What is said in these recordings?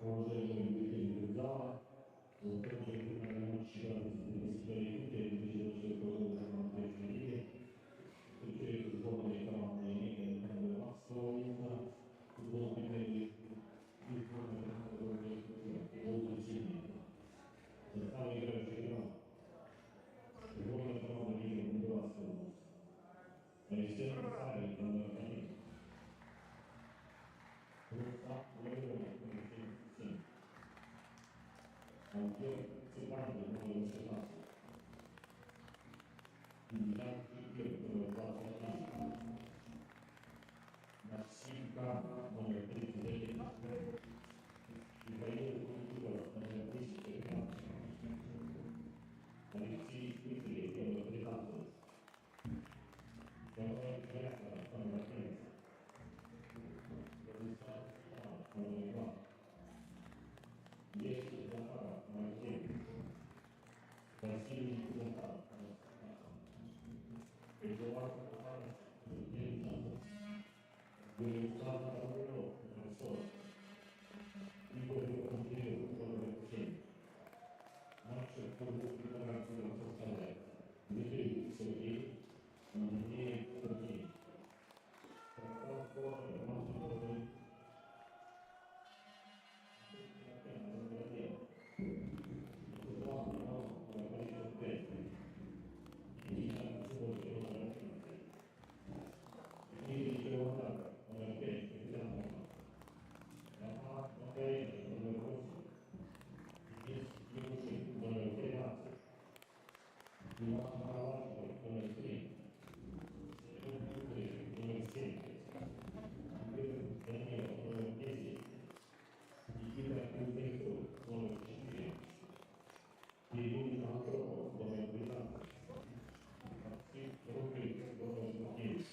Уважаемые зала, наверное, считать встречаются сборные команды Николая Максовина, футбольные и сборные сильные. Состав играющих команд. Сборная команда Николая Максовина. Алексей Савин, номер 1. Руслан Владимирович, номер 77. Антон Цыганов, номер 16. Илья Кипер, номер 21. Максим Кар, номер 39. Михаил Культуров, номер 215. Алексей Дмитриев, номер 13. Николай Кряков, номер 11. Владислав Иванов, номер 2. Леский Захаров, номер 9. Василий Захаров, номер 15. Эдуард Захаров, номер 19. Владислав Захаров, номер 40. Игорь Андреев, номер 7. Наши футбольные составляют Дмитрий Сергей, Андрей Сергей. Состав сборной команды номер 1. Руслан Иванов, номер 35. Ирина Сергей, номер 11. Дмитрий Кривотаков, номер 5, капитан команды. Роман Макаревич, номер 8. Денис Егушин, номер 13. Иван Марлашко, номер 3. Номер 7. Данил, номер 10. Никита Кузенков, номер 4. Кирилл Антропов, номер 12. Максим Рукин, номер 9.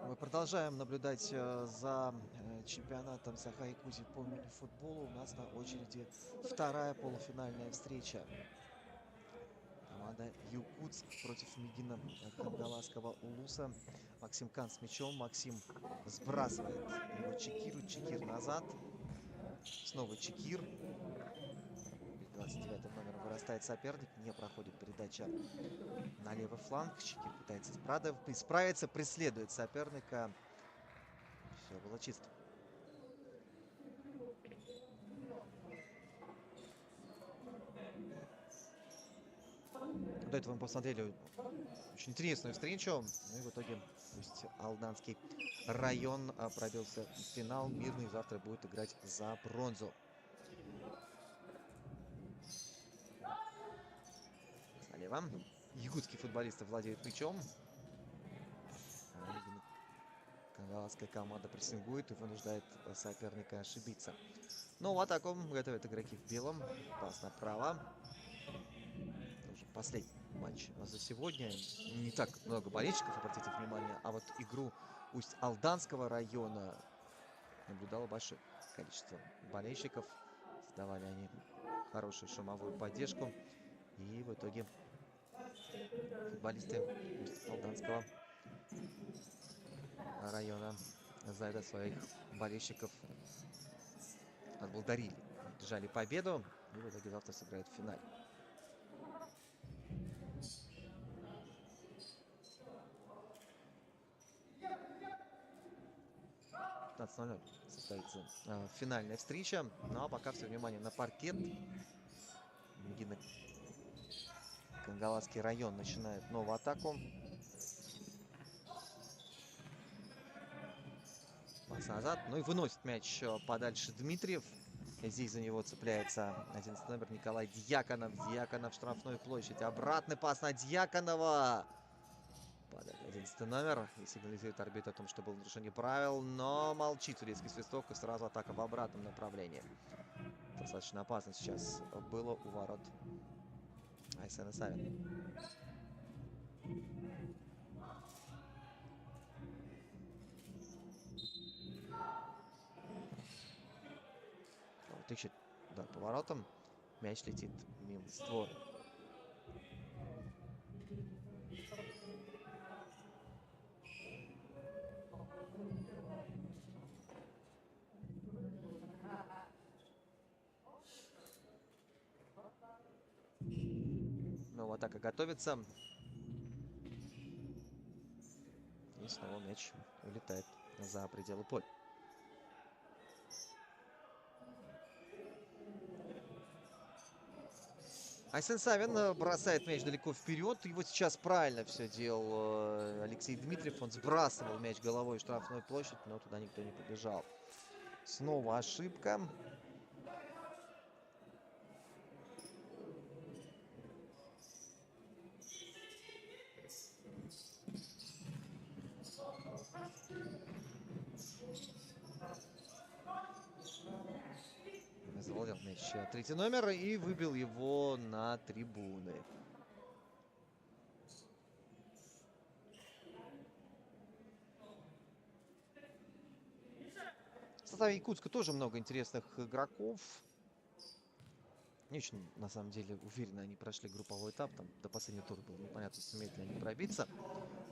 Мы продолжаем наблюдать за чемпионатом Саха-Якутии по мини-футболу. У нас на очереди вторая полуфинальная встреча. Команда Якутск против Мигина Хангаласского Улуса. Максим Кан с мячом. Максим сбрасывает его Чекиру. Чекир назад. Снова Чекир. 29 номером вырастает соперник. Не проходит передача на левый фланг. Чекир пытается справиться. Преследует соперника. Все было чисто. До этого мы посмотрели очень интересную встречу. Ну и в итоге пусть Алданский район пробился в финал. Мирный завтра будет играть за бронзу. Слева. Якутские футболисты владеют мячом. Кангаласская команда прессингует и вынуждает соперника ошибиться. Но в атаку готовят игроки в белом. Пас направо. Тоже последний матч за сегодня. Не так много болельщиков, обратите внимание. А вот игру Усть-Алданского района наблюдало большое количество болельщиков. Давали они хорошую шумовую поддержку. И в итоге футболисты Усть-Алданского района за это своих болельщиков отблагодарили. Держали победу. И в итоге завтра сыграют в финале. 15:00 состоится финальная встреча. Ну а пока все внимание на паркет. Кангаласский район начинает новую атаку. Пас назад. Ну и выносит мяч подальше Дмитриев. Здесь за него цепляется 11 номер Николай Дьяконов. Дьяконов в штрафную площадь. Обратный пас на Дьяконова. Падает 11 номер и сигнализирует арбитр о том, что было нарушение правил. Но молчит судейский свисток и сразу атака в обратном направлении. Достаточно опасно сейчас было у ворот Айсена Савин. Вот ищет удар поворотом. Мяч летит мимо створа. Но атака готовится. И снова мяч улетает за пределы поля. Айсен Савин бросает мяч далеко вперед. И вот сейчас правильно все делал Алексей Дмитриев. Он сбрасывал мяч головой в штрафную площадь, но туда никто не побежал. Снова ошибка. Завладел мяч третий номер и выбил его на трибуны. В составе Якутска тоже много интересных игроков. Не очень, на самом деле, уверенно они прошли групповой этап. Там до последнего тура было непонятно, сумеют ли они пробиться.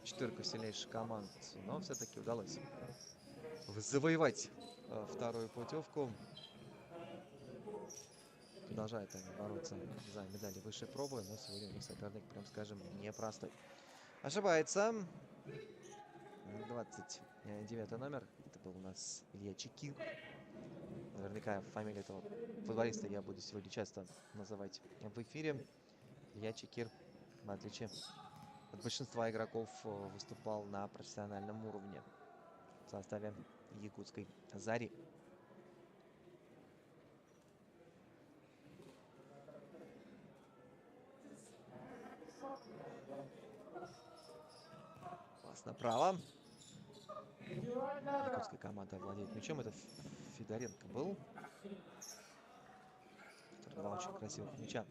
Четверка сильнейших команд. Но все-таки удалось завоевать вторую путевку. Продолжают они бороться за медали высшей пробы. Но сегодня у них соперник, прям скажем, непростой. Ошибается. 29 номер. Это был у нас Илья Чекир. Наверняка фамилию этого футболиста я буду сегодня часто называть в эфире. Илья Чекир, в отличие от большинства игроков, выступал на профессиональном уровне в составе якутской «Зари». Пас направо. Якутская команда владеет мячом. Это Федоренко был, который два очень красивых мяча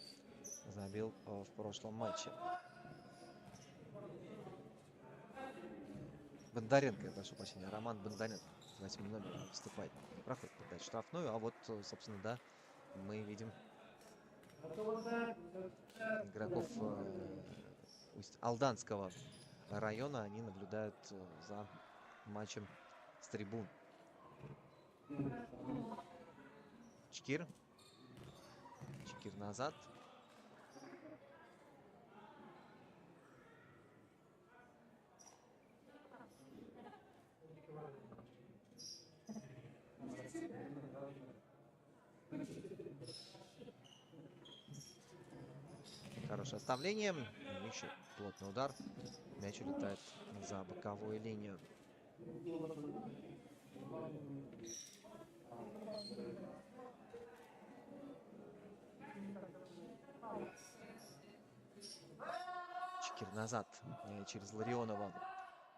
забил в прошлом матче. Бондаренко, я прошу прощения, Роман Бондаренко, 8 номер, выступает. Не проходит передачу штрафную, а вот, собственно, да, мы видим игроков Алданского района. Они наблюдают за матчем с трибун. Чекир. Чекир назад. Хорошее оставление. Еще плотный удар. Мяч улетает за боковую линию. Чекир назад через Ларионова.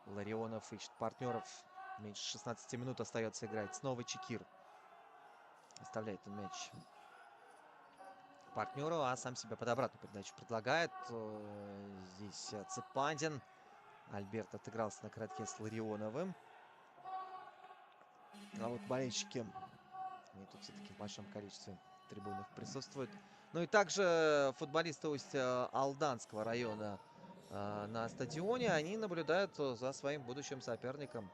Ларионов ищет партнеров. Меньше 16 минут остается играть. Снова Чекир. Оставляет он мяч партнеру, а сам себя под обратную передачу предлагает. Здесь Цепандин. Альберт отыгрался на коротке с Ларионовым. А вот болельщики, они тут все-таки в большом количестве трибунах присутствуют. Ну и также футболисты Усть-Алданского района на стадионе, они наблюдают за своим будущим соперником.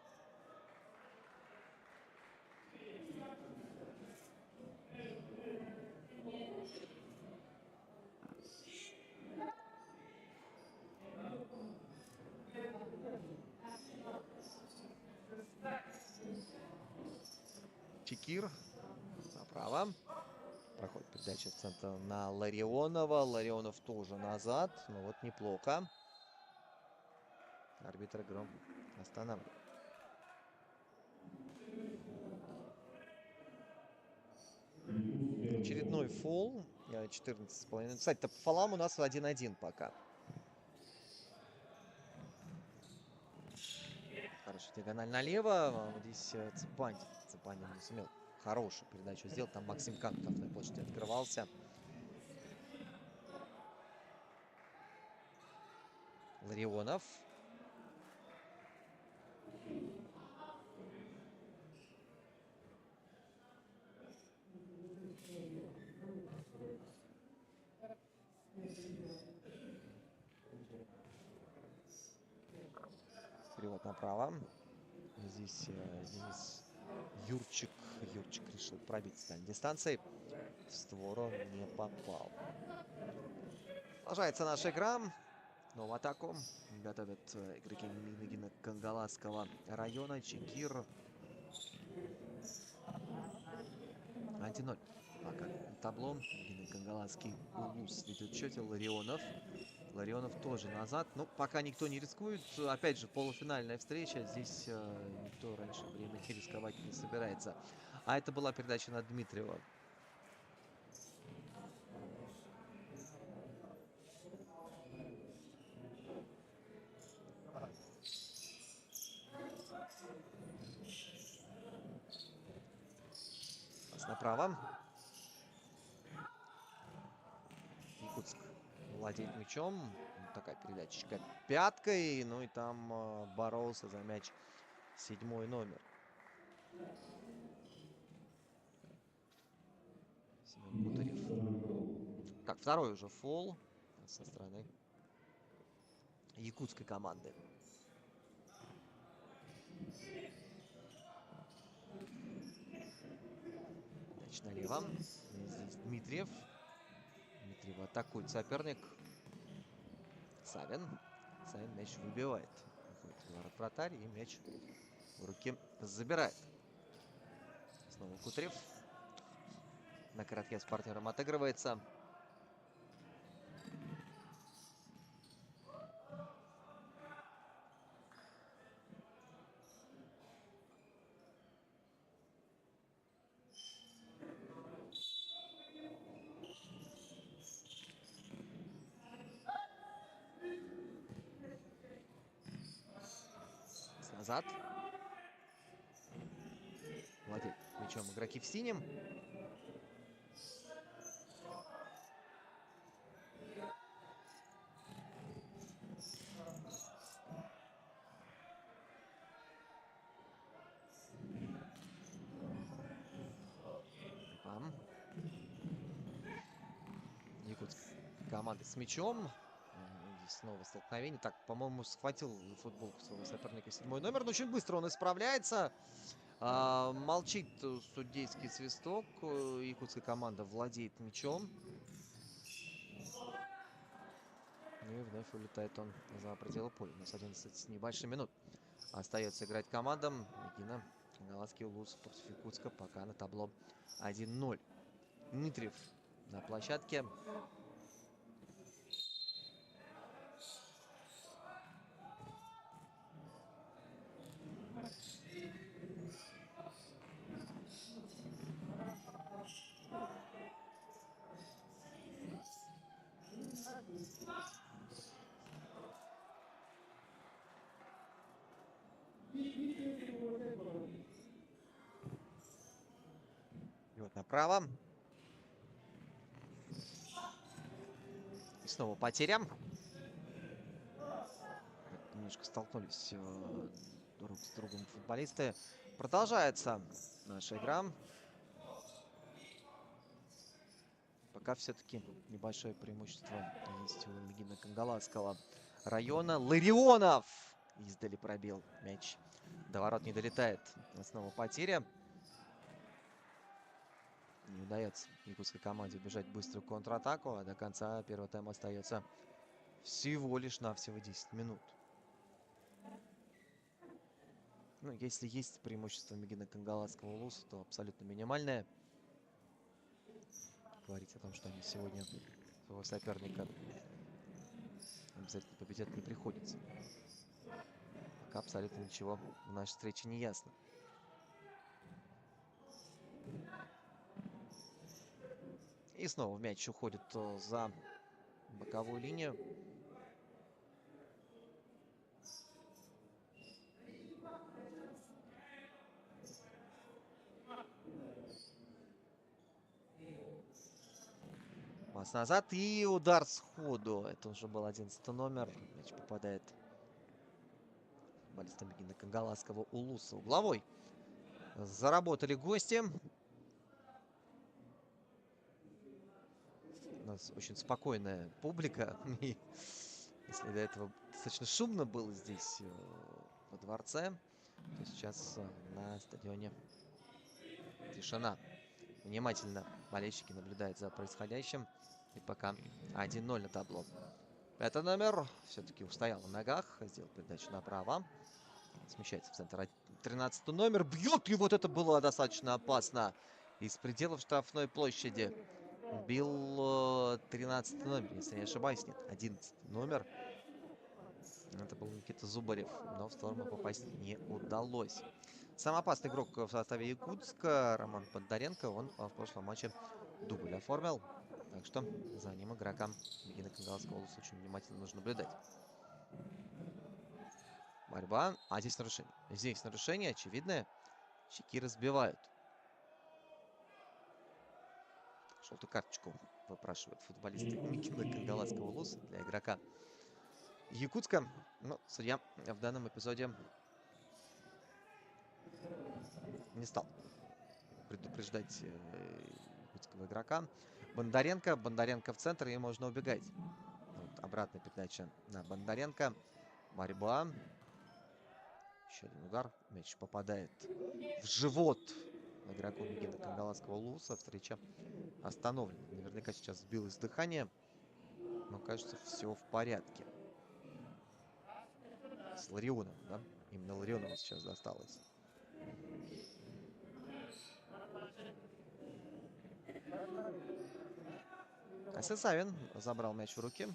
Чекир направо. Проходит передача в центр на Ларионова. Ларионов тоже назад. Ну вот неплохо. Арбитр игру останавливает. Очередной фол. 14,5. Кстати, по фолам у нас 1-1 пока. Хорошая диагональ налево. Здесь Цепанин не сумел хорошую передачу сделать. Там Максим Кант на второй площади открывался. Ларионов. Перевод направо. Здесь Денис Юрчик. Юрчик решил пробить с дальней дистанции. В створ он не попал. Продолжается наша игра. Но в атаку готовят игроки Минагина Кангаласского района. Чекир. 1-0. Пока табло. Минагин Кангаласский Улус ведет в счете. Ларионов тоже назад. Но пока никто не рискует. Опять же, полуфинальная встреча. Здесь никто раньше времени рисковать не собирается. А это была передача на Дмитриева. Пас направо. Якутск владеет мячом. Такая передачечка пяткой. Ну и там боролся за мяч 7-й номер. Семен Кутарев. Так, второй уже фол со стороны якутской команды. Мяч налево. Здесь Дмитриев. Дмитриева атакует соперник. Савин. Савин мяч выбивает. Выходит в ворот вратарь и мяч в руки забирает. Снова Кутарев. На коротке с партнером отыгрывается. Назад. Владеет мячом игроки в синем. Якутская команда с мячом. Здесь снова столкновение. Так, по-моему, схватил футболку своего соперника 7-й номер. Но очень быстро он исправляется. Молчит судейский свисток. Якутская команда владеет мячом. И вновь улетает он за пределы поля. У нас 11 с небольшим минут. Остается играть командам. Минагина Кангаласский Улус против Якутска. Пока на табло 1-0. Дмитриев на площадке. И вот направо. И снова потеря. Немножко столкнулись друг с другом футболисты. Продолжается наша игра. Пока все-таки небольшое преимущество есть у Минагина Кангаласского района. Ларионов издали пробил мяч. До ворот не долетает. Снова потеря. Не удается якутской команде убежать в быструю контратаку. А до конца первого тайма остается всего лишь навсего 10 минут. Ну, если есть преимущество Минагина Кангаласского Улуса, то абсолютно минимальное. Говорить о том, что они сегодня своего соперника обязательно победят, не приходится. Пока абсолютно ничего в нашей встрече не ясно. И снова мяч уходит за боковую линию. Пас назад и удар сходу. Это уже был 11-й номер. Мяч попадает футболистам Минагина Кангаласского Улуса. Угловой. Заработали гости. У нас очень спокойная публика. И если до этого достаточно шумно было здесь во дворце, то сейчас на стадионе тишина. Внимательно болельщики наблюдают за происходящим. И пока 1-0 на табло. Это номер все-таки устоял на ногах. Сделал передачу направо. Смещается в центр. 13 номер. Бьет! И вот это было достаточно опасно. Из пределов штрафной площади. Бил 13 номер, если не ошибаюсь. Нет, 11 номер. Это был Никита Зубарев. Но в сторону попасть не удалось. Самый опасный игрок в составе Якутска, Роман Бондаренко, он в прошлом матче дубль оформил. Так что за ним игрокам Мигина Кангаласского Улуса очень внимательно нужно наблюдать. Борьба. А здесь нарушение. Здесь нарушение очевидное. Щеки разбивают. Желтую карточку выпрашивают футболисты Мигина Кангаласского Улуса для игрока Якутска. Но судья в данном эпизоде не стал предупреждать якутского игрока. Бондаренко в центр, и можно убегать. Вот обратная передача на Бондаренко. Борьба. Еще один удар. Мяч попадает в живот игроку Мигина Кангаласского Улуса. Встреча остановлена. Наверняка сейчас сбилось дыхание. Но кажется, все в порядке. С Ларионовым, да? Именно Ларионову сейчас досталось. Асен Савин забрал мяч в руки.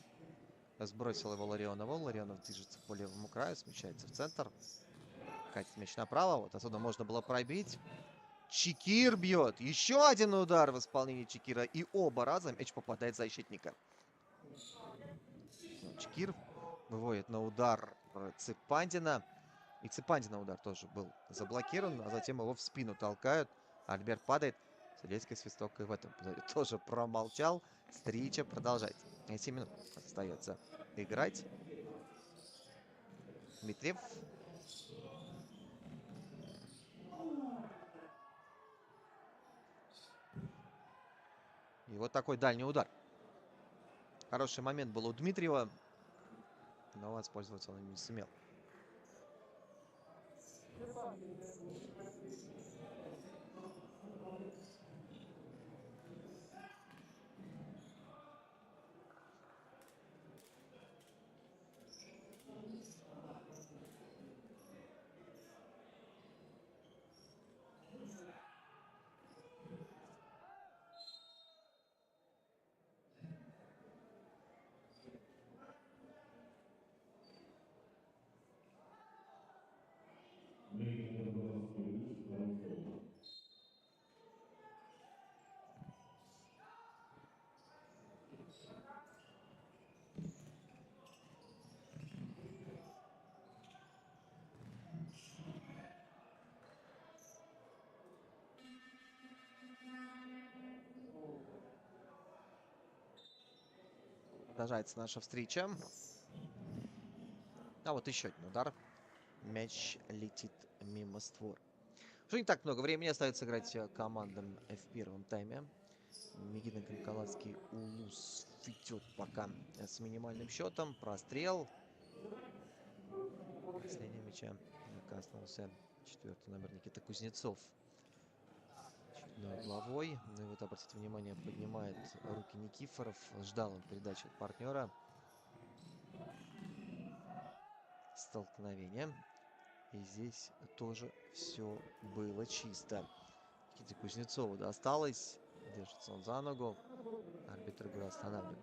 Сбросил его Ларионову. Ларионов движется по левому краю. Смещается в центр. Катит мяч направо. Вот отсюда можно было пробить. Чикир бьет. Еще один удар в исполнении Чикира. И оба раза мяч попадает в защитника. Чикир выводит на удар Ципандина. И Ципандина удар тоже был заблокирован. А затем его в спину толкают. Альберт падает. Судейский свисток и в этом эпизоде тоже промолчал. Встреча продолжается. 7 минут остается играть. Дмитриев. И вот такой дальний удар. Хороший момент был у Дмитриева, но воспользоваться он не сумел. Продолжается наша встреча. А вот еще один удар. Мяч летит мимо створ. Уже не так много времени остается играть командам в первом тайме. Мигина Кангаласский Улус ведет пока с минимальным счетом. Прострел. Последнего мяча коснулся 4-й номер Никита Кузнецов. Очередной угловой. Ну и вот, обратите внимание, поднимает руки Никифоров. Ждал он передачи от партнера. Столкновение. И здесь тоже все было чисто. Никите Кузнецову досталось. Держится он за ногу. Арбитр игру останавливает.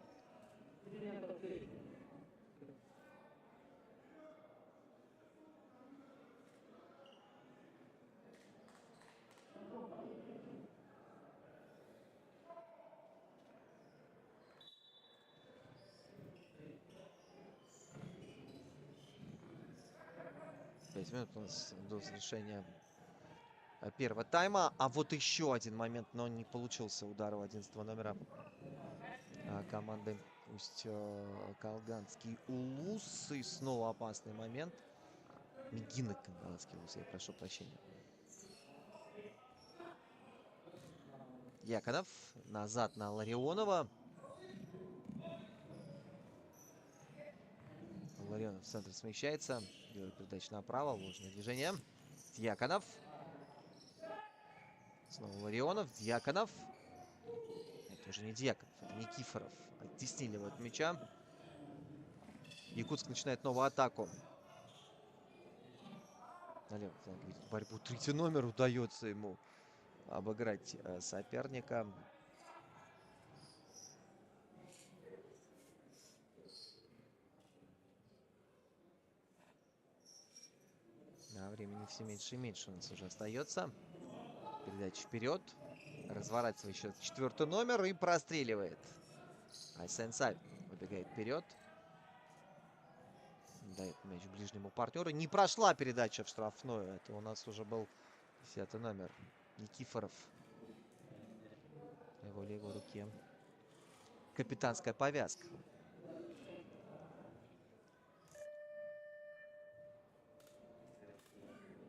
Пять минут у нас до завершения первого тайма. А вот еще один момент, но не получился удар у 11-го номера команды Усть-Колганский Улус. И снова опасный момент. Мигина Кангаласский Улус, я прошу прощения. Яконов назад на Ларионова. Ларионов в центр смещается. Делает передачу направо. Ложное движение. Дьяконов. Снова Ларионов. Дьяконов. Это уже не Дьяконов, это Никифоров. Оттеснили его от мяча. Якутск начинает новую атаку. На левом фланге видит борьбу. Третий номер, удается ему обыграть соперника. А времени все меньше и меньше у нас уже остается. Передача вперед. Разворачивает еще четвертый номер и простреливает. Айсен Савин выбегает вперед. Дает мяч ближнему партнеру. Не прошла передача в штрафную. Это у нас уже был 10-й номер. Никифоров. На его левой руке капитанская повязка.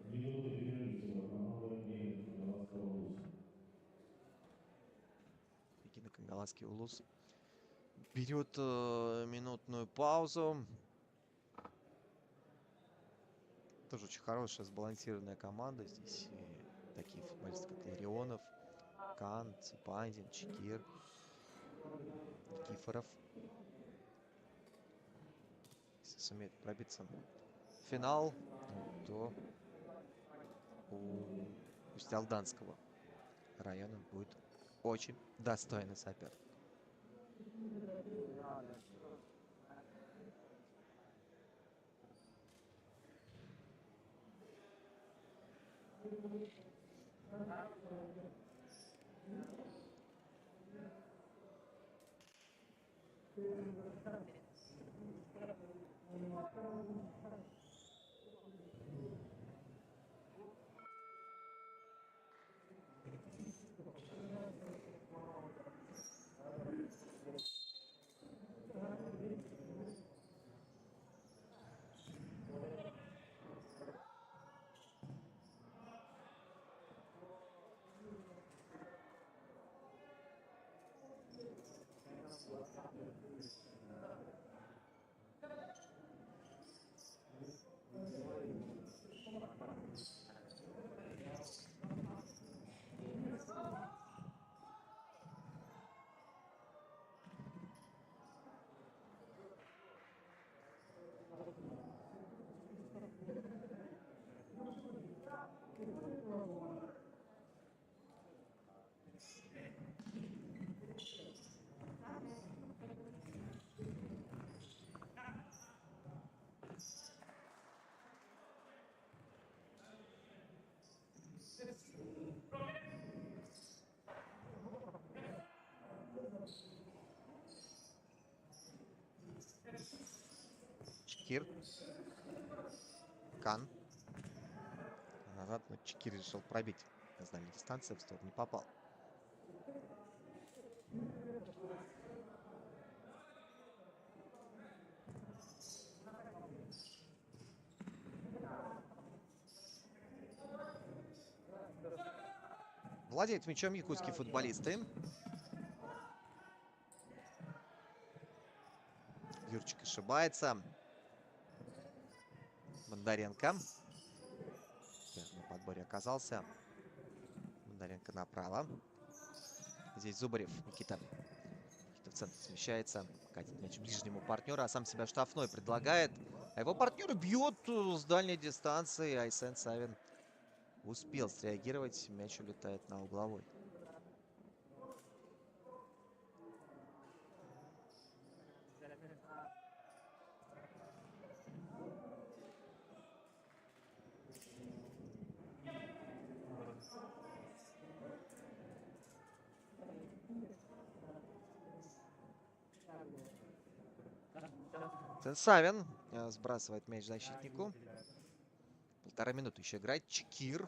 Минута перерыва команда имеет Кангаласского Улуса. Никита Кангаласский Улус берет минутную паузу. Тоже очень хорошая, сбалансированная команда. Здесь такие футболисты, как Ларионов, Кан, Цепандин, Чекир, Никифоров. Если сумеет пробиться в финал, то у Устьялданского района будет очень достойный соперник. Чекир. Кан. Назад, но Чекир решил пробить с дальней дистанции, в сторону не попал. Владеет мячом якутские футболисты. Юрчик ошибается. Бондаренко. На подборе оказался. Бондаренко направо. Здесь Зубарев. Никита. Никита в центр смещается. Катит мяч ближнему партнеру, а сам себя штрафной предлагает. А его партнер бьет с дальней дистанции. Айсен Савин успел среагировать. Мяч улетает на угловой. Савин сбрасывает мяч защитнику. 1,5 минуты еще играть. Чекир.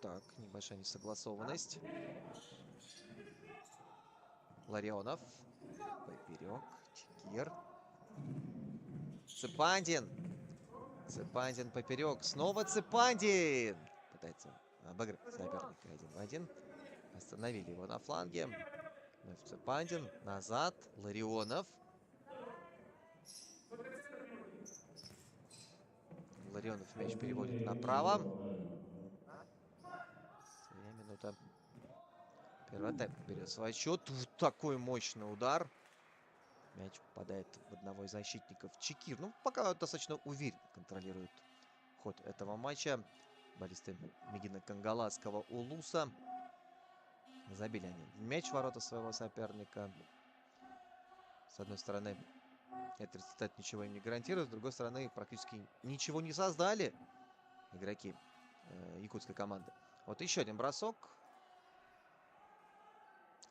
Так, небольшая несогласованность. Ларионов. Поперек. Чекир. Цепандин. Цепандин поперек. Снова Цепандин. Пытается обыграть соперника 1 в 1. Остановили его на фланге. Вновь Цепандин. Назад. Ларионов. Ларионов мяч переводит направо. 2 минута. Первый тайм берет свой счет. Вот такой мощный удар. Мяч попадает в одного из защитников. Чекир, ну, пока достаточно уверенно контролирует ход этого матча. Футболисты Мегина Кангаласского Улуса. Забили они мяч в ворота своего соперника. С одной стороны, этот результат ничего им не гарантирует. С другой стороны, практически ничего не создали игроки якутской команды. Вот еще один бросок.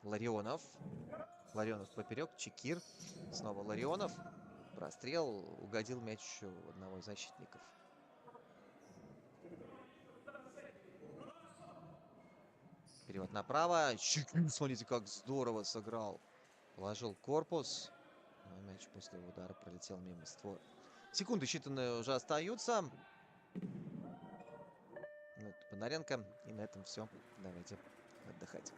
Ларионов. Ларионов поперек. Чекир. Снова Ларионов. Прострел. Угодил мяч у одного из защитников. Перевод направо. Чекир, смотрите, как здорово сыграл. Положил корпус. Но мяч после удара пролетел мимо створа. Секунды считанные уже остаются. Вот Бондаренко. И на этом все. Давайте отдыхать.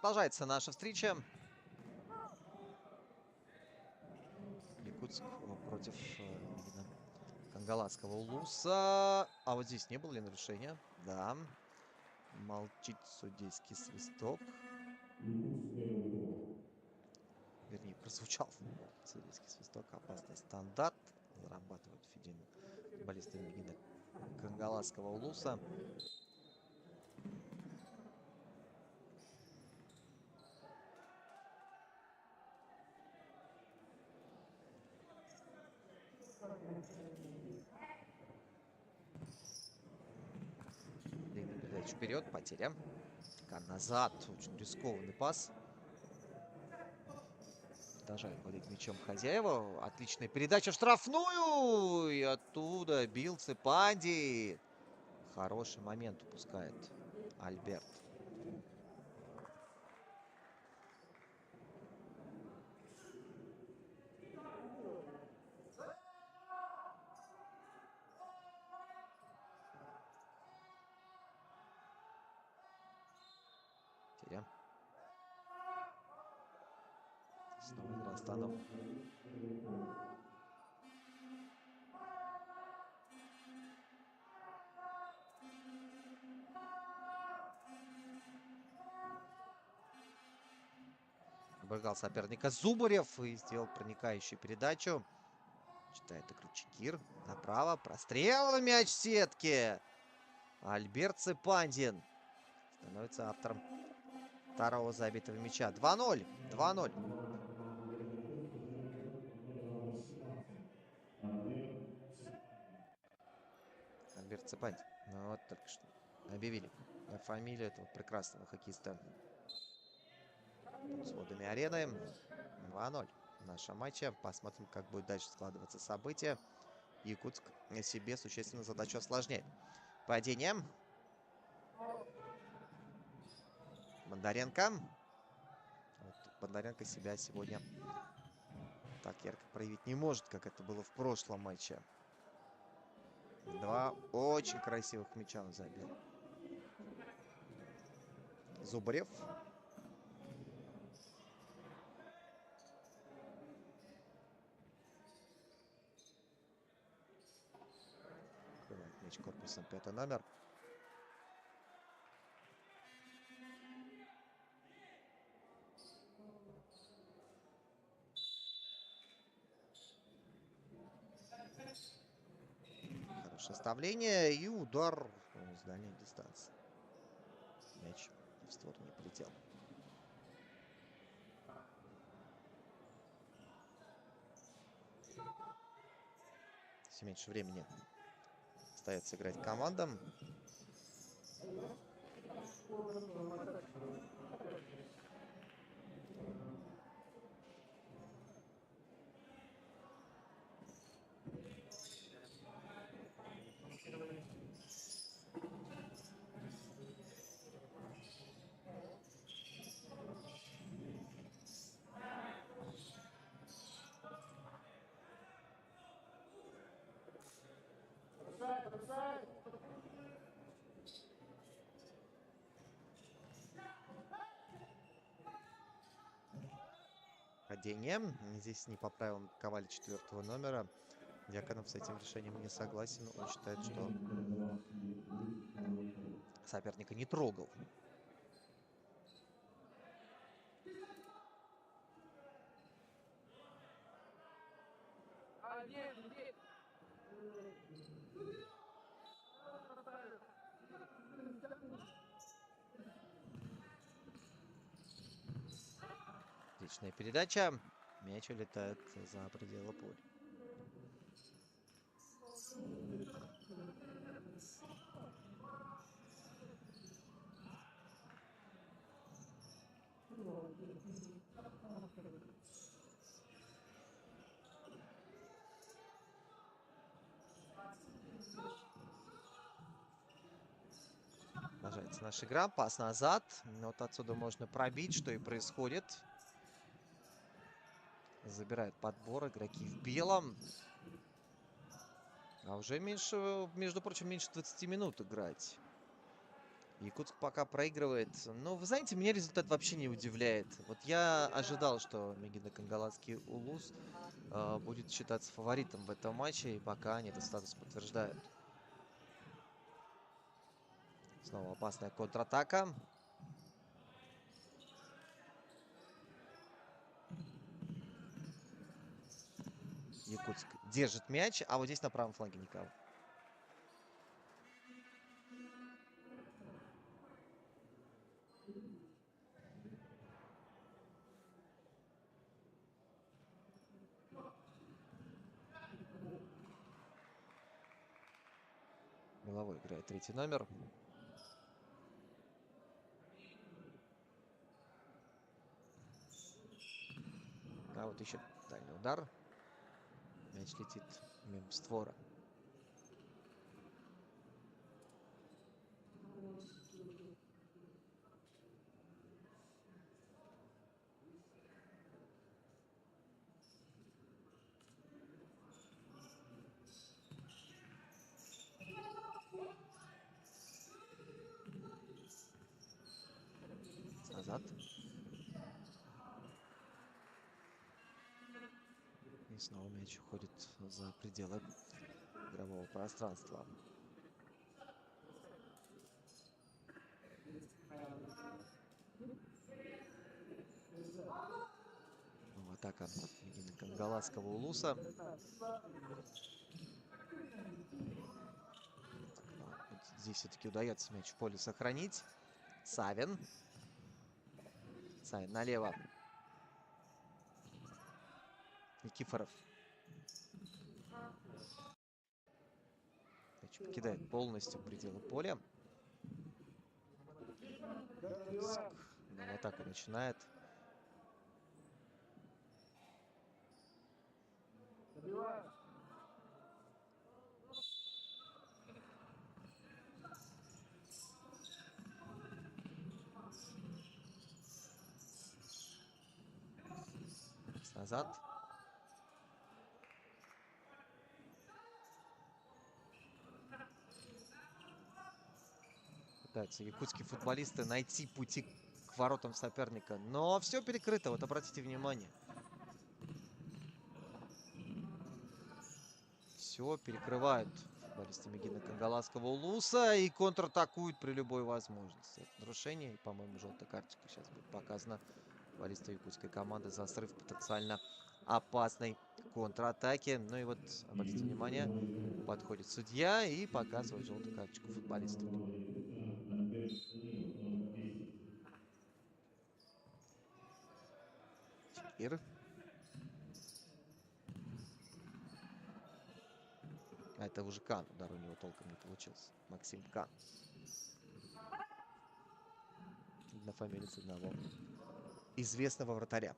Продолжается наша встреча. Якутск против именно Кангаладского Улуса. А вот здесь не было ли нарушения? Да. Молчит судейский свисток. Вернее, прозвучал судейский свисток. Опасный стандарт. Зарабатывают футболисты именно Кангаладского Улуса. Длинная передача вперед, потеря. Назад. Очень рискованный пас. Продолжают владеть мячом хозяева. Отличная передача в штрафную. И оттуда бил Цепанди. Хороший момент упускает Альберт. Теря. Снова игра остановка. Обыграл соперника Зубарев и сделал проникающую передачу. Читает игру Чекир. Направо. Прострел. Мяч в сетке. Альберт Цепандин становится автором второго забитого мяча. 2-0. 2-0. Альберт Цепандин. Ну вот только что объявили фамилию этого прекрасного хоккеиста под сводами арены. 2-0 в нашем матче. Посмотрим, как будет дальше складываться события. Якутск себе существенно задачу осложняет. Падение. Бондаренко. Вот Бондаренко себя сегодня так ярко проявить не может, как это было в прошлом матче. Два очень красивых мяча он забил. Зубарев. Открывает мяч корпусом 5-й номер. Хорошее вставление и удар с дальней дистанции. Мяч в сторону не полетел. Все меньше времени остается играть командам. Падение. Здесь не по правилам Коваля 4-го номера. Дьяконов с этим решением не согласен. Он считает, что соперника не трогал. Отличная передача. Мяч улетает за пределы поля. Продолжается наша игра. Пас назад. Вот отсюда можно пробить, что и происходит. Забирают подбор игроки в белом. А уже меньше, между прочим, меньше 20 минут играть. Якутск пока проигрывает. Но, вы знаете, меня результат вообще не удивляет. Вот я ожидал, что Мегино Кангаласский Улус будет считаться фаворитом в этом матче, и пока они этот статус подтверждают. Снова опасная контратака. Якутск держит мяч, а вот здесь на правом фланге никого. Меловой играет третий номер. А вот еще дальний удар. Мяч летит мимо створа. Назад. И снова мяч уходит за пределы игрового пространства. Атака Мегино Кангаласского Улуса. Вот здесь все-таки удается мяч в поле сохранить. Савин. Савин налево. Никифоров. Мяч покидает полностью пределы поля. Но атаку начинает. Назад. Пытаются якутские футболисты найти пути к воротам соперника. Но все перекрыто. Вот обратите внимание. Все перекрывают футболисты Мегино Кангаласского Улуса и контратакуют при любой возможности. Это нарушение. И, по-моему, желтая карточка сейчас будет показана футболисту якутской команды за срыв потенциально опасной контратаки. Ну и вот, обратите внимание, подходит судья и показывает желтую карточку футболисту. Чекир. А это уже Кан. Удар у него толком не получился. Максим Кан. Однофамилец одного известного вратаря.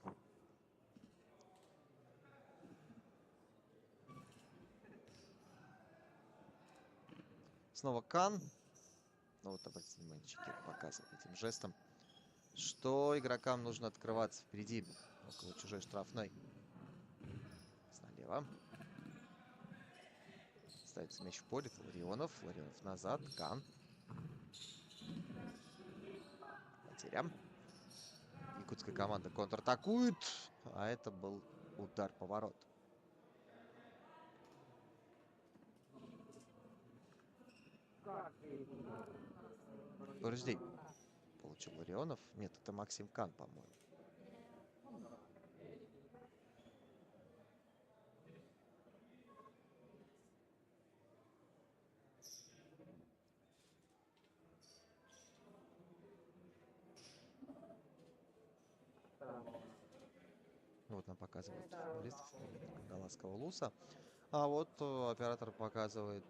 Снова Кан. Ну вот, обратите внимание, Чекир показывает этим жестом, что игрокам нужно открываться впереди, около чужой штрафной. Налево. Ставится мяч в поле. Ларионов. Ларионов назад. Кан. Потеря. Якутская команда контратакует. А это был удар поворот. Повреждение получил Ларионов. Нет, это Максим Кан, по-моему. Вот нам показывают футболистов Кангаласского Улуса. А вот оператор показывает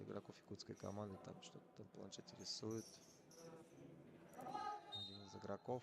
игроков якутской команды. Там что-то там в планшете рисует. Один из игроков.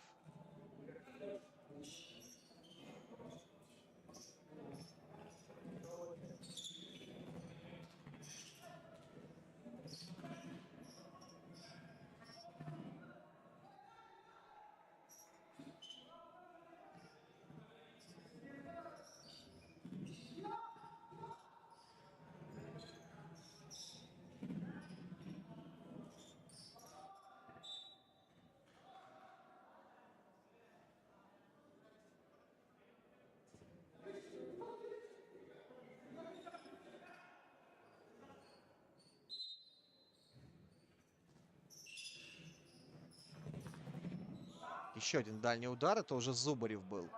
Еще один дальний удар. Это уже Зубарев был.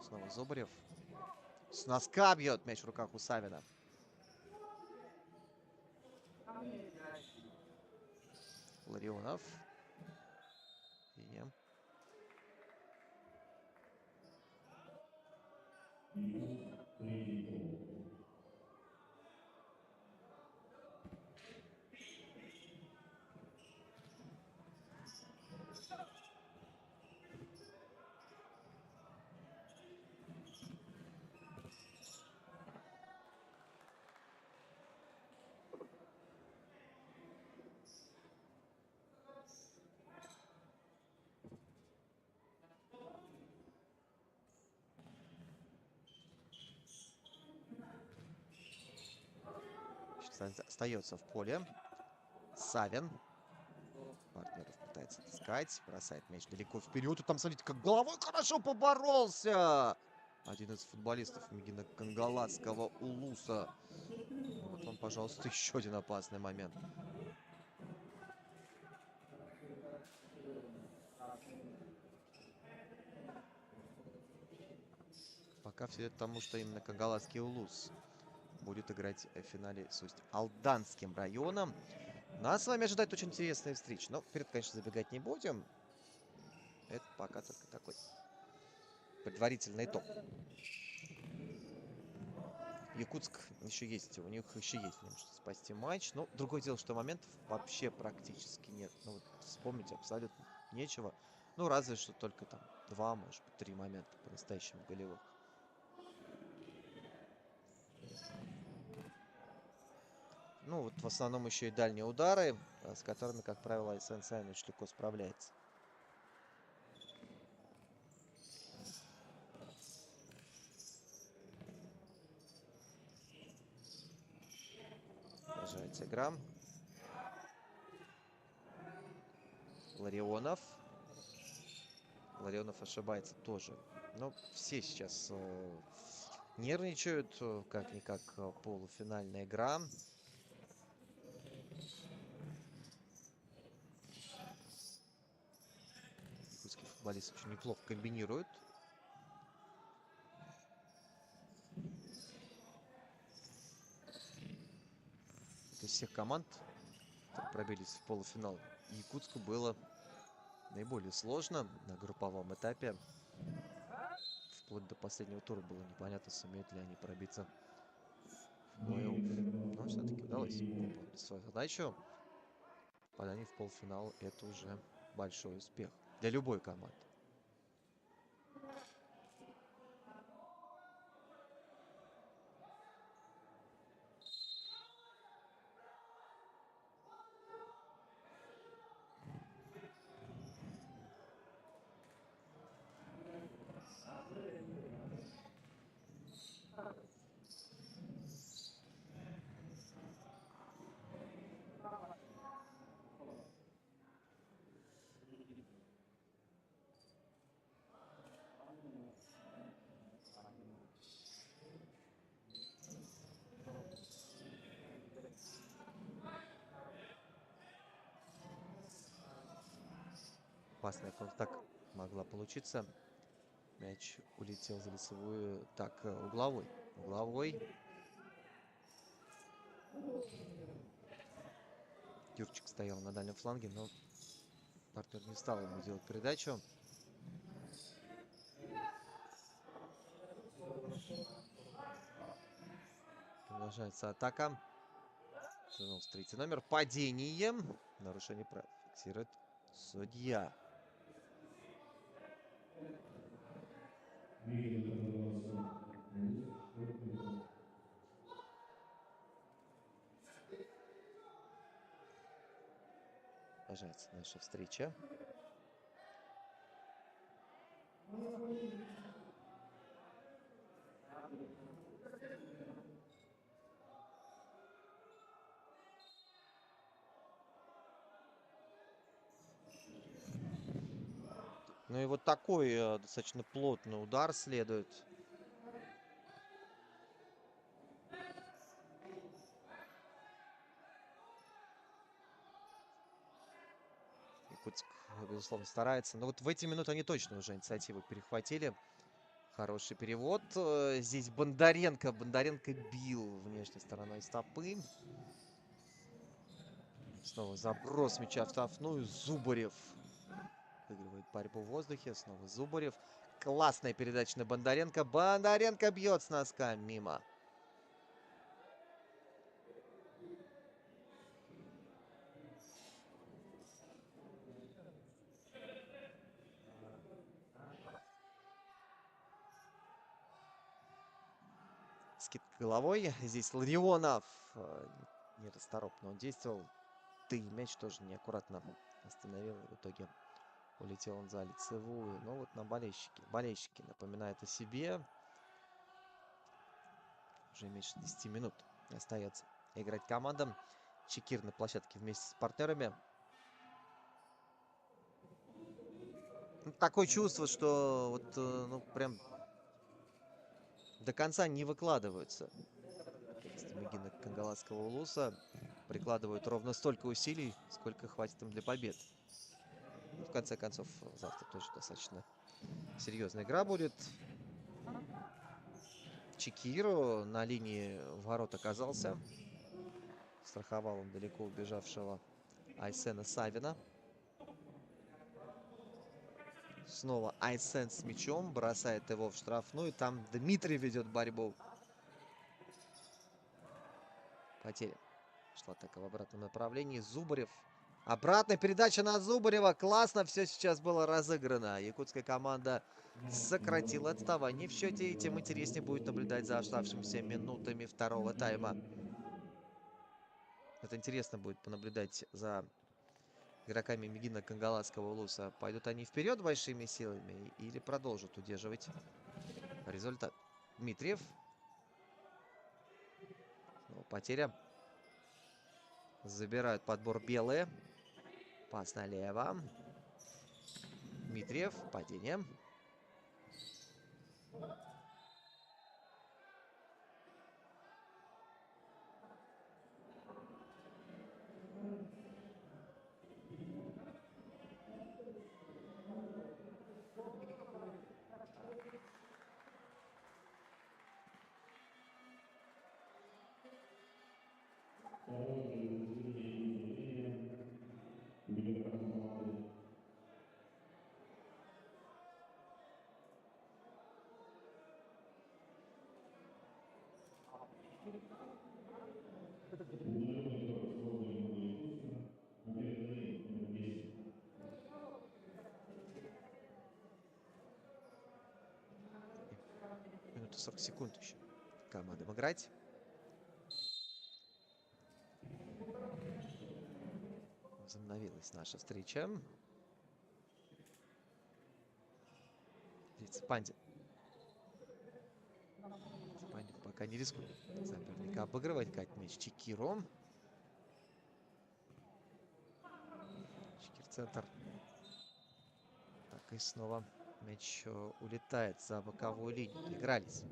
Снова Зубарев. С носка бьет мяч в руках у Савина. Ларионов. И... Остается в поле. Савин. Партнеров пытается таскать. Бросает мяч далеко вперед. И там, смотрите, как головой хорошо поборолся. Один из футболистов Мегино-Кангаласского Улуса. Вот вам, пожалуйста, еще один опасный момент. Пока все это тому, что именно Кангаласский Улус будет играть в финале с Усть-Алданским районом. Нас с вами ожидает очень интересная встреча. Но вперед, конечно, забегать не будем. Это пока только такой предварительный итог. Якутск еще есть, у них еще есть время, что спасти матч. Но другое дело, что моментов вообще практически нет. Ну вот вспомнить абсолютно нечего. Ну разве что только там 2, может быть, 3 момента по-настоящему голевых. Ну вот в основном еще и дальние удары, с которыми, как правило, Айсан Савин очень легко справляется. Продолжается игра. Ларионов. Ларионов ошибается тоже. Но все сейчас нервничают. Как-никак полуфинальная игра. Якутские футболисты очень неплохо комбинируют. Из всех команд, которые пробились в полуфинал, Якутску было наиболее сложно на групповом этапе. Вплоть до последнего тура было непонятно, сумеют ли они пробиться в плей-офф. Но все-таки удалось выполнить свою задачу. Попадание в полуфинал — это уже большой успех для любой команды. Опасная контратака могла получиться. Мяч улетел за лицевую. Так, угловой. Угловой. Юрчик стоял на дальнем фланге, но партнер не стал ему делать передачу. Продолжается атака. Вернулся третий номер. Падение. Нарушение правил фиксирует судья. Продолжается наша встреча. Ну и вот такой достаточно плотный удар следует. Якутск, безусловно, старается. Но вот в эти минуты они точно уже инициативу перехватили. Хороший перевод. Здесь Бондаренко. Бондаренко бил внешней стороной стопы. Снова заброс мяча в штрафную. Зубарев выигрывает борьбу в воздухе. Снова Зубарев. Классная передача на Бондаренко. Бондаренко бьет с носка мимо. Скидка головой. Здесь Ларионов нерасторопно он действовал. Да и мяч тоже неаккуратно остановил. В итоге улетел он за лицевую. Но вот на болельщики. Болельщики напоминают о себе. Уже меньше 10 минут остается играть командам. Чекир на площадке вместе с партнерами. Ну, такое чувство, что вот, ну, прям до конца не выкладываются. Мегина Кангаласского Улуса прикладывают ровно столько усилий, сколько хватит им для побед. Ну, в конце концов, завтра тоже достаточно серьезная игра будет. Чекиру на линии ворот оказался. Страховал он далеко убежавшего Айсена Савина. Снова Айсен с мячом. Бросает его в штрафную. Там Дмитрий ведет борьбу. Потеря. Шла атака в обратном направлении. Зубарев. Обратная передача на Зубарева. Классно все сейчас было разыграно. Якутская команда сократила отставание в счете. И тем интереснее будет наблюдать за оставшимися минутами второго тайма. Это интересно будет понаблюдать за игроками Мегина Кангаласского Улуса. Пойдут они вперед большими силами или продолжат удерживать результат? Дмитриев. Снова потеря. Забирают подбор белые. Пас налево. Дмитриев. Падение. Второй для удовлетворения для команды. Минута 40 секунд еще командам играть. Возобновилась наша встреча. Здесь Пандин. Пандин пока не рискует соперника обыгрывать. Кать мяч Чекиру. Чекир центр. Так, и снова мяч улетает за боковую линию. Игрались.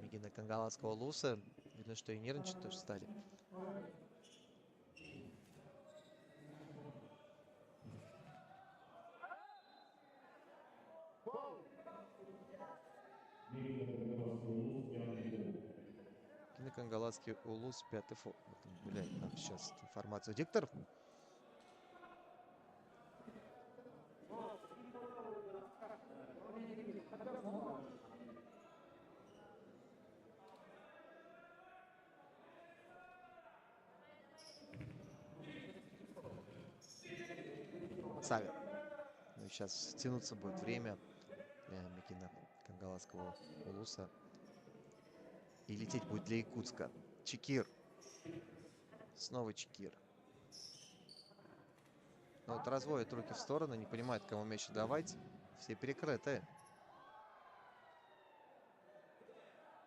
Мегина Кангаласского Улуса. Видно, что и нервничать тоже стали. Кангаласский Улус, 5-й фол. Гуляет нам сейчас информацию диктор. Савин. Ну и сейчас тянуться будет время для Мегина Кангаласского Улуса. И лететь будет для Якутска. Чекир. Снова Чекир. Но вот разводят руки в стороны, не понимают, кому мяч давать. Все перекрыты.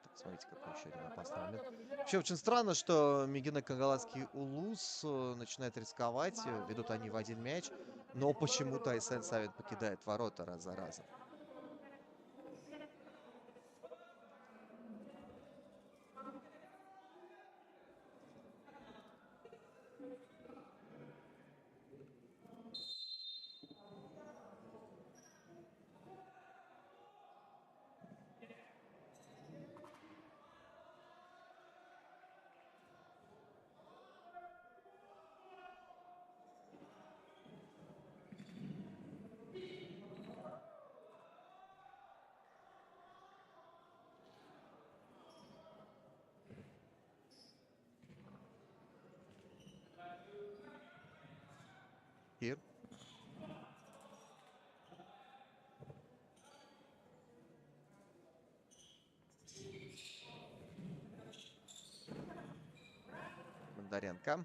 Так, смотрите, какой еще один опасный момент. Вообще очень странно, что Мегина Кангаласский Улус начинает рисковать. Ведут они в один мяч. Но почему-то Айсен Савин покидает ворота раз за разом. Here. Бондаренко.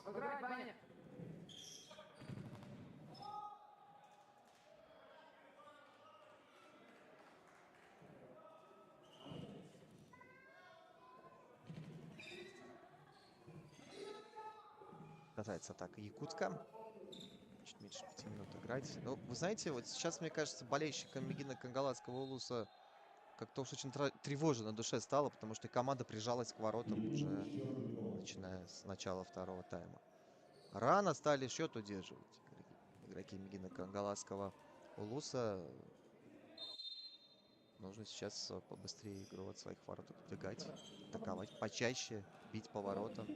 Обыграть, Ваня! Касается атака Якутска. Чуть меньше 5 минут играть. Ну, вы знаете, вот сейчас, мне кажется, болельщикам Мегина Кангаладского Улуса как-то уж очень тревожно на душе стало, потому что и команда прижалась к воротам уже начиная с начала второго тайма. Рано стали счет удерживать игроки Мегина Кангаладского Улуса. Нужно сейчас побыстрее игру от своих ворот отодвигать, атаковать почаще, бить по воротам,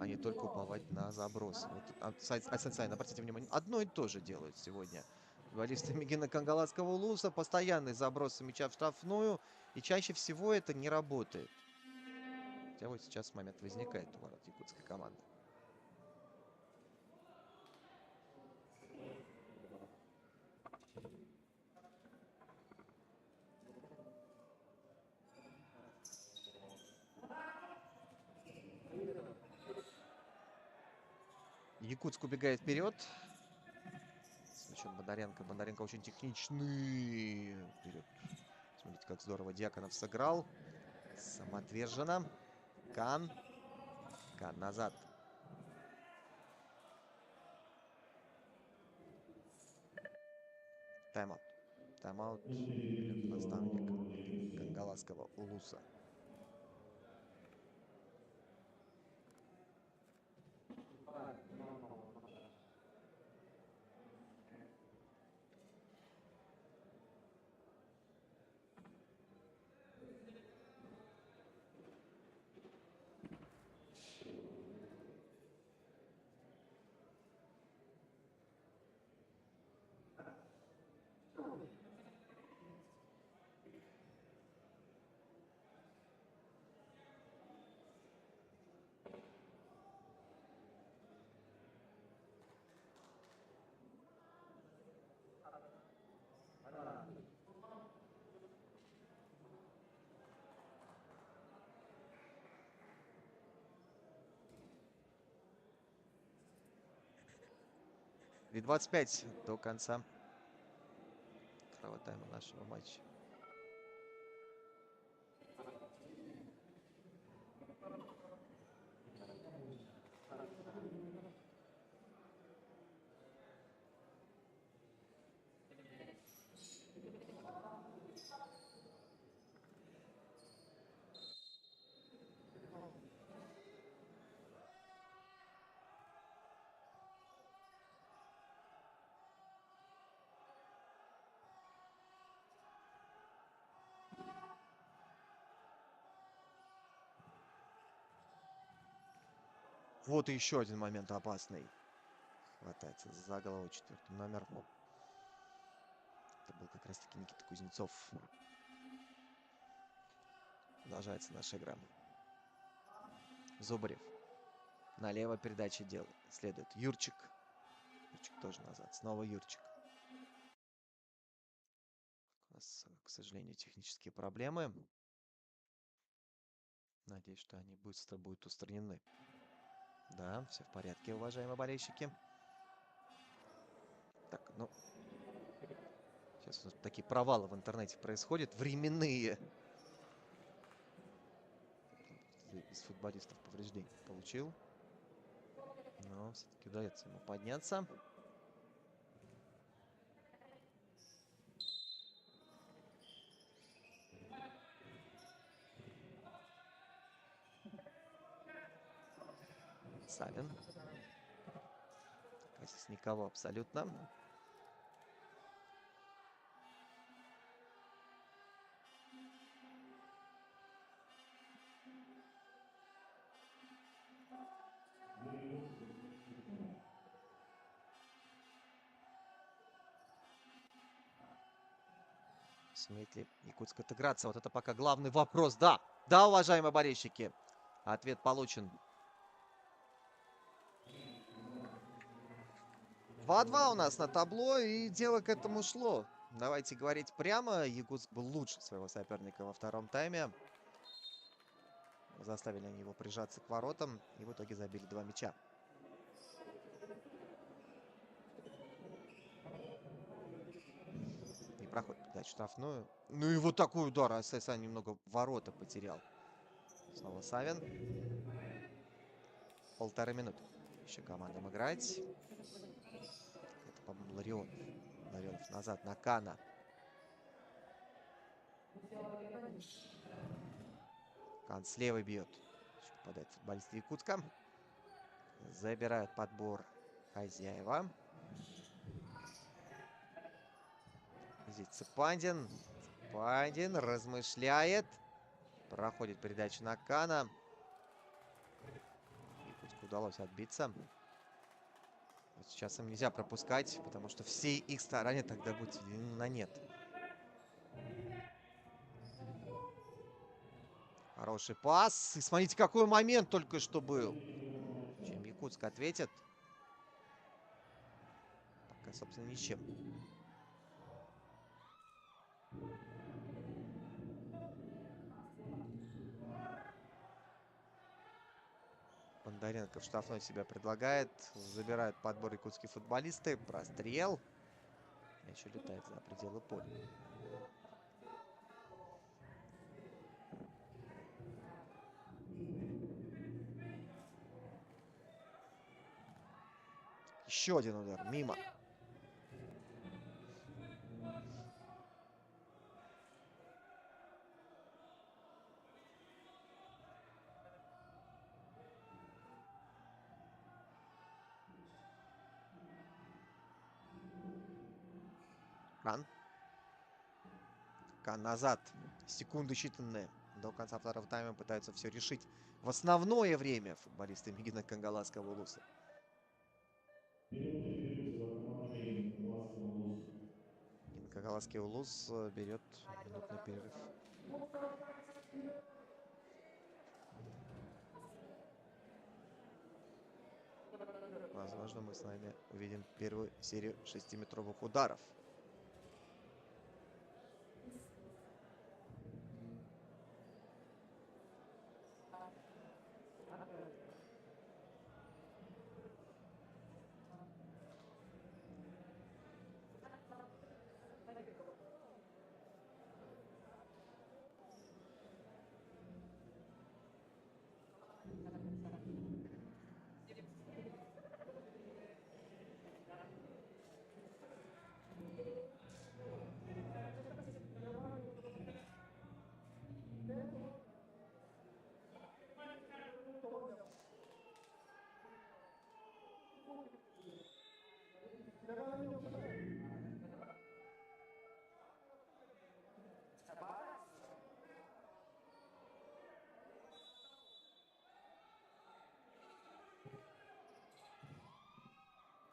а не только уповать на забросы. Вот Асенсайн, обратите внимание, одно и то же делают сегодня футболисты Мегина Кангаладского Улуса. Постоянные забросы мяча в штрафную, и чаще всего это не работает. Хотя вот сейчас момент возникает у ворот якутской команды. Якутск убегает вперед. С мячом Бондаренко. Бондаренко очень техничный. Вперед. Смотрите, как здорово Дьяконов сыграл. Самоотверженно. Кан. Кан назад. Тайм-аут. Тайм-аут берет наставник Кангаладского Улуса. И 25 до конца второго тайма нашего матча. Вот и еще один момент опасный. Хватается за голову четвертый номер. Это был как раз таки Никита Кузнецов. Продолжается наша игра. Зубарев. Налево передача делает. Следует Юрчик. Юрчик тоже назад. Снова Юрчик. У нас, к сожалению, технические проблемы. Надеюсь, что они быстро будут устранены. Да, все в порядке, уважаемые болельщики. Так, ну... Сейчас у нас такие провалы в интернете происходят. Временные. Из футболистов повреждений получил. Но все-таки удается ему подняться. Савин. Здесь никого абсолютно. Сумеет ли Якутск отыграться? Вот это пока главный вопрос. Да, да, уважаемые болельщики. Ответ получен. 2-2 у нас на табло, и дело к этому шло. Давайте говорить прямо. Якутск был лучше своего соперника во втором тайме. Заставили они его прижаться к воротам, и в итоге забили 2 мяча. Не проходит передачу штрафную. Ну и вот такой удар. ССА немного ворота потерял. Снова Савин. 1,5 минуты. Еще командам играть. Это, по-моему, Ларионов. Ларионов назад на Кана. Кан с левой бьет. Еще попадает футболист Якутска. Забирают подбор хозяева. Здесь Цепандин. Цепандин размышляет. Проходит передачу на Кана. Якутску удалось отбиться. Вот сейчас им нельзя пропускать, потому что все их старания тогда будут сведены на нет. Хороший пас. И смотрите, какой момент только что был. Чем Якутск ответит? Пока, собственно, ничем. Бондаренко в штрафной себя предлагает. Забирают подбор якутские футболисты. Прострел. Еще летает за пределы поля. Еще один удар. Мимо. Кан. Кан назад. Секунды считанные. До конца второго тайма пытаются все решить. В основное время футболисты Мигина Кангаласского улуса. Кангаласский улус берет минутный перерыв. Возможно, мы с вами увидим первую серию 6-метровых ударов.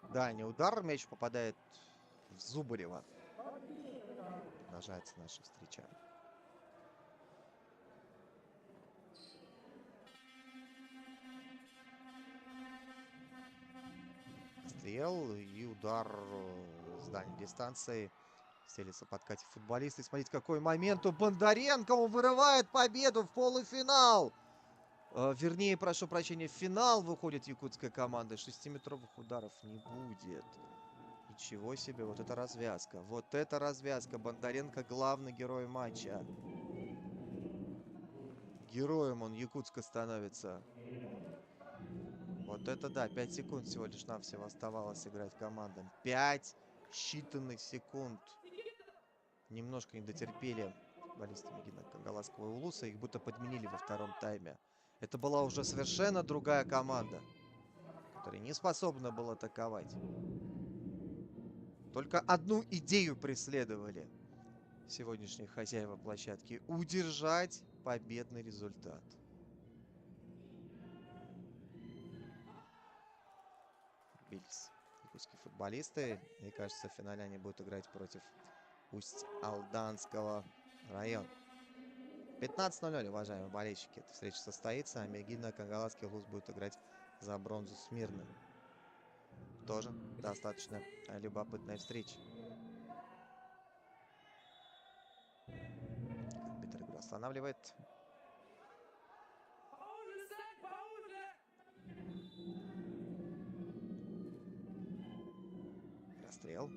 Дальний удар. Мяч попадает в Зубарева. Продолжается наша встреча. Стрел и удар с дальней дистанции. Стелится подкатив футболисты. Смотрите, какой момент у Бондаренко. Он вырывает победу в полуфинал. Вернее, прошу прощения, в финал выходит якутская команда. 6-метровых ударов не будет. Ничего себе, вот это развязка. Вот это развязка. Бондаренко главный герой матча. Героем он Якутска становится. Вот это да, 5 секунд всего лишь навсего оставалось играть командам. 5 считанных секунд. Немножко не дотерпели футболисты Мигина Кангаласского улуса. Их будто подменили во втором тайме. Это была уже совершенно другая команда. который не способна был атаковать. Только одну идею преследовали сегодняшние хозяева площадки — удержать победный результат. Бились якутские футболисты. И кажется, в финале они будут играть против Усть-Алданского района. 15:00, уважаемые болельщики. Эта встреча состоится. А Мегина Кангаладский Луз будет играть за бронзу с Мирным. Тоже достаточно любопытная встреча. Арбитр игру останавливает. Расстрел.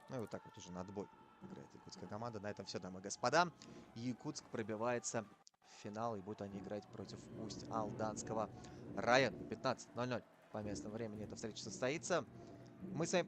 Ну и вот так вот уже на отбой играет якутская команда. На этом все, дамы и господа. Якутск пробивается в финал, и будут они играть против Усть-Алданского района. 15:00 по местному времени эта встреча состоится. Мы с вами